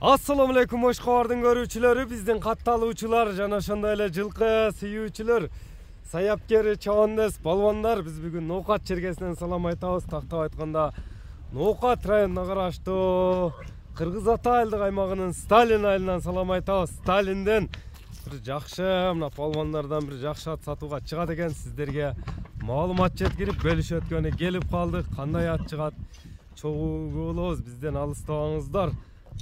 Assalamu alaikum hoş kavardın görүүчүлөрү, биздин катталуучулар жана ошондой эле жылкы сүйүүчүлөр, саяпкер, чабандес, балбандар. Биз бүгүн Ноокат чергесинен салам айтабыз. Тактап айтканда Ноокат районуна караштуу Кыргыз Ата айылдык аймагынын Сталин айылынан салам айтабыз. Сталинден бир жакшы мына балбандардан бир жакшы ат сатууга чыгат экен. Сиздерге маалымат жеткирип бөлүшөт өткөнү келип калдык. Кандай ат чыгат чогуу болобуз, бизден алыстабаңыздар.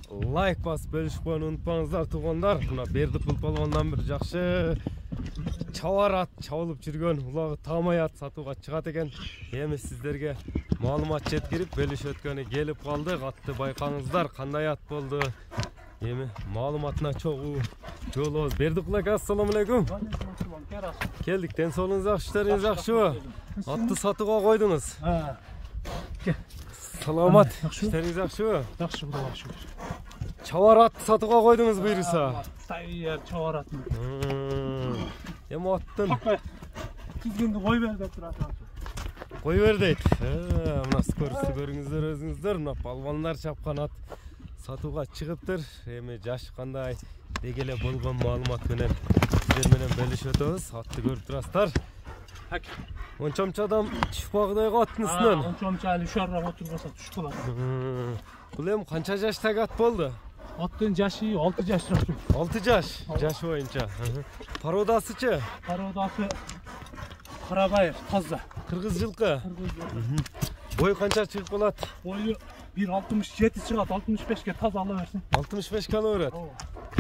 Лайк басып бөлүшүп койууну унутпаңыздар туугандар. Мына Бердикул балбандан бир жакшы чабар ат чабылып жүргөн улагы таамай ат сатууга чыгат экен. Эми сиздерге маалымат жеткирип бөлүшүп өткөнү келип калдык. Атты байкаңыздар, кандай ат болду? Эми маалыматына чогуу жолубуз. Бердикул ака, ассаламу алейкум. Келдик, ден соолугуңуз жакшы, иштериңиз жакшыбы? Атты сатууга койдуңуз. Саламат, иштериңиз жакшыбы? Жакшы, Кудайга шүгүр. Чабар ат сатууга койдуңуз буйруса. Тайяр чабар ат. Эми аттын Тизгенди кой бер деп турат. Кой бер дейт. Мына скоросту көрүңүздөр өзүңүздөр. Мына балбандар чапкан ат сатууга чыгыптыр. Эми жаш кандай деги эле болгон маалымат менен сиздер менен бөлүшүп өтөбүз. Атты көрүп турасыздар. Ончомчу адам түшпагыдай аттын үстүнөн. Ончомчу али ушаррак отурбаса түшүп калат. Бул эми канча жаштагы ат болду? Аттын жашы 6 жаш. 6 жаш. Жашы боюнча. Породасычы? Породасы Карабаев, таза. Кыргыз жылкы. Бой канча чыгып калат? Бою 1.67 чыгат, 65ке таза ала берсин. 65ке ала берет.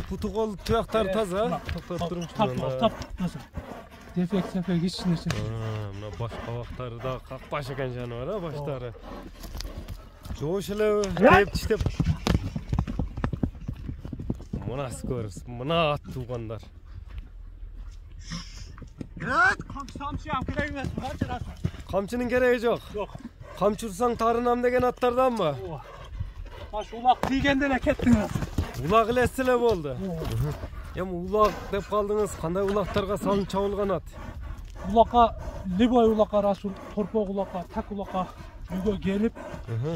Путу кол туяктары таза, токтоп турмуш. Тап таза. Дефект эч нерсе. Мына баш кабактары да какпаш экен жаныбар, баштары. Жоош эле кайып тиштеп. Мына скорос, мына ат туугандар. Камчы керек эмес, камчынын кереги жок. Жок. Камчы урсаң тарынам деген аттарданбы? Аш улак тийгенде эле кеттиңиз. Улак эле эле болду. Эми улак деп калдыңыз, кандай улактарга салынып чабылган ат? Улакка, любой улакка, расул, торпок улакка, так улакка үйгө келип,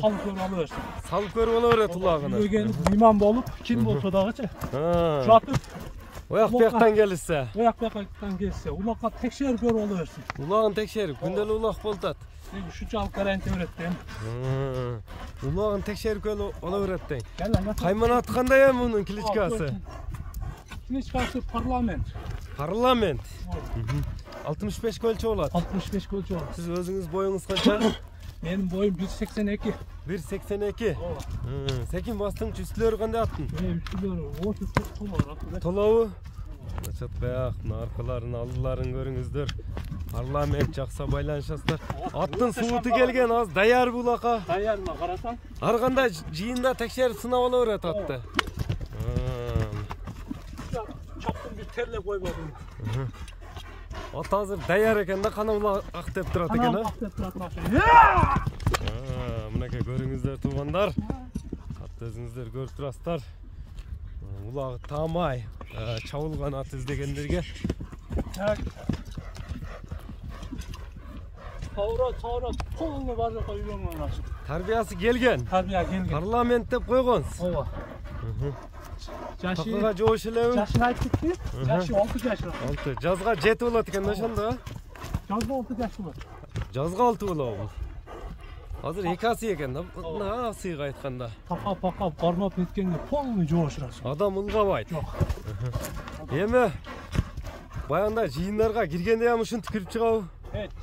салып көрүп ала берсин. Салып көрүп ала берет улагыны. Үйгө келип, иман болуп, ким болсо дагычы. Жатып, ояк бияктан келсе. Ояк бияктан келсе, улакка текшерип көрүп ала берсин. Улагын текшерип, күндөлүк улак болтат. Ушунчалык гарантия берет дейм. Улагын текшерип көрүп ала берет дейм. Кайман аты кандай эми мунун кличкасы? Кличкасы парламент. Парламент. 65 көлчө болот. 65 көлчө болот. Сиз өзүңүз боюңуз канча? Менин боюм 1.82. 1.82. Секин бастың үстүлөрү кандай аттын? Үстүлөрү 30 толобу. Толобу? Чатпай мына аркаларын, алдыларын көрүңүздөр. Парламент жакса байланышасыздар. Аттын сууту келген, аз даяр булака. Даяр ма, карасаң? Ар кандай жыйында текшерип сынап ала берет атты. Чаптын бир терлеп койбодум. Ат азыр даяр экен да, кана улак актеп турат экен, Мынакей көрүңүздөр туугандар. Атты өзүңүздөр көрүп турасыздар. Улагы таамай чабылган ат издегендерге. Чабыра, полный бар жака үйрөнгөн ат. Тарбиясы келген. Тарбия келген. Парламент деп койгонсуз. Ооба. Жашы такыга жоош элеби? Жашын айттыкпы? Жашы 6 жаш. 6. Жазга 7 болот экен да ошондо? Жазга 6 жаш болот. Жазга 6 болобу? Азыр эки асы экен да, мына асыйга айтканда. Пака бармап неткенге полный жоош расыл. Адам ылгабайт. Жок. Эми баягында жыйындарга киргенде ham ушинтип кирип чыгабы?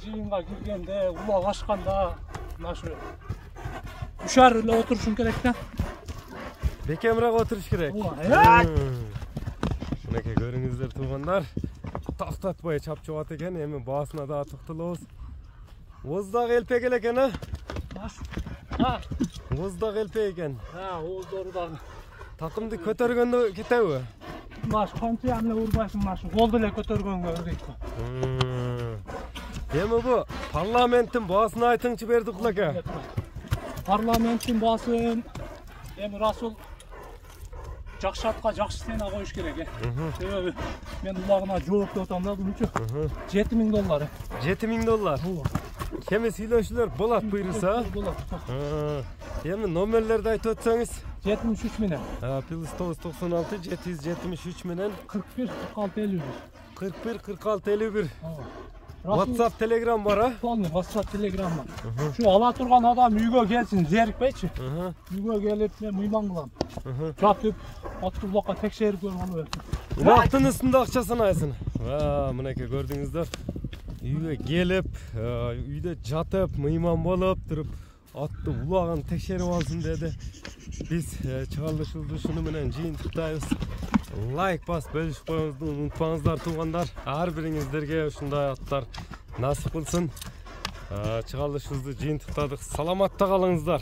Жыйынга киргенде, улак ачканда, нашы ушар эле отурушуң керек да. Бекемирээк отуруш керек. Мынакей көрүңүздөр туугандар. Тактатпай чап чабат экен, эми баасына да токтолобуз. Оздагы элпек эле экен, Оздагы элпек экен. Оздору дагы. Такымды көтөргөндө кетеби? Маш канча эмне урбайсың, маш голду эле көтөргөнгө үрөйт. Эми бу парламенттин баасын айтыңчы, Бердикул ака. Парламенттин баасын эми расул жакшы атка жакшы цена коюш керек. Себеби мен улагына жооп деп атам да бунчу. $7.000. $7.000. Кеми сүйлөшүүлөр болот буйруса? Болот. Endi номерлерди айтып өтсөңүз. 73 менен. +996 773 менен 41 46 51. 41 46 51. Ооба. WhatsApp, Telegram бар, а? Полный WhatsApp, Telegram бар. Şu ала турган адам үйгө келсин, зерикпейчи. Үйгө келип, мен мыйман кылам. Жатып, аттуу булакка текшерип көрүп алып берсин. Улактын үстүндө акча санайсың. Мынакей көрдүңүздөр. Үйгө келип, үйдө жатып, мыйман болуп туруп, атты улагын текшерип алсын деди. Биз чыгарылышыбызды ушуну менен жыйынтыктайбыз. Лайк басып бөлүшүп коюңузду унутпаңыздар туугандар. Ар бириңиздерге ушундай аттар насип кылсын. Чыгарылышыбызды жыйынтыктадык. Саламатта калыңыздар.